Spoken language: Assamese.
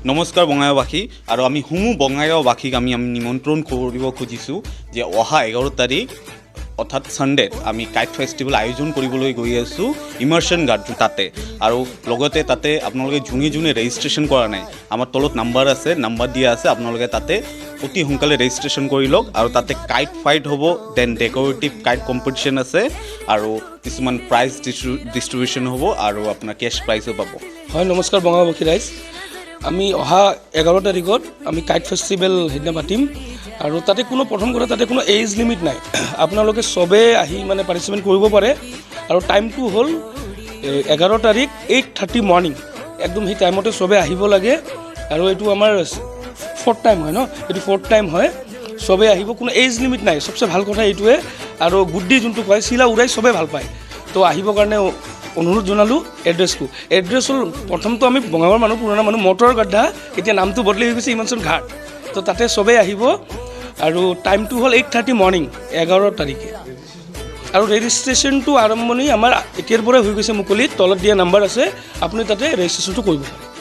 নমস্কাৰ বঙাইগাঁওবাসী আৰু আমি সমূহ বঙাইগাঁওবাসীক আমি নিমন্ত্ৰণ কৰিব খুজিছোঁ যে অহা 11 তাৰিখ অৰ্থাৎ ছানডেত আমি কাইট ফেষ্টিভেল আয়োজন কৰিবলৈ গৈ আছোঁ ইমাৰ্চন গাৰ্ডেন তাতে আৰু লগতে তাতে আপোনালোকে যোনে ৰেজিষ্ট্ৰেশ্যন কৰা নাই আমাৰ তলত নাম্বাৰ আছে নাম্বাৰ দিয়া আছে আপোনালোকে তাতে অতি সোনকালে ৰেজিষ্ট্ৰেশ্যন কৰি লওক আৰু তাতে কাইট ফাইট হ'ব দেন ডেক'ৰেটিভ কাইট কম্পিটিশ্যন আছে আৰু কিছুমান প্ৰাইজ ডিষ্ট্ৰিবিউশ্যন হ'ব আৰু আপোনাৰ কেছ প্ৰাইজো পাব। হয় নমস্কাৰ বঙাইগাঁওবাসী ৰাইজ, আমি অহা 11 তাৰিখত আমি কাইট ফেষ্টিভেল সেইদিনা পাতিম আৰু তাতে প্ৰথম কথা তাতে কোনো এজ লিমিট নাই, আপোনালোকে চবে আহি মানে পাৰ্টিচিপেট কৰিব পাৰে আৰু টাইমটো হ'ল 11 তাৰিখ 8:30 মৰ্নিং, একদম সেই টাইমতে চবে আহিব লাগে আৰু এইটো আমাৰ 4th টাইম হয় ন, এইটো 4th টাইম হয়, চবে আহিব, কোনো এজ লিমিট নাই, চবচে ভাল কথা এইটোৱে আৰু গুড্ডি যোনটো কয় চিলা উৰাই চবে ভাল পায়, তো আহিবৰ কাৰণে অনুৰোধ জনালোঁ। এড্ৰেছ হ'ল প্ৰথমটো আমি বঙাইগাঁৱৰ মানুহ পুৰণা মানুহ মটৰ গাড্ডা, এতিয়া নামটো বদলি হৈ গৈছে ইমানচোন ঘাট, তো তাতে চবেই আহিব আৰু টাইমটো হ'ল 8:30 মৰ্নিং 11 তাৰিখে আৰু ৰেজিষ্ট্ৰেশ্যনটো আৰম্ভণি আমাৰ এতিয়াৰ পৰাই হৈ গৈছে মুকলিত, তলত দিয়া নাম্বাৰ আছে, আপুনি তাতে ৰেজিষ্ট্ৰেশ্যনটো কৰিব পাৰে।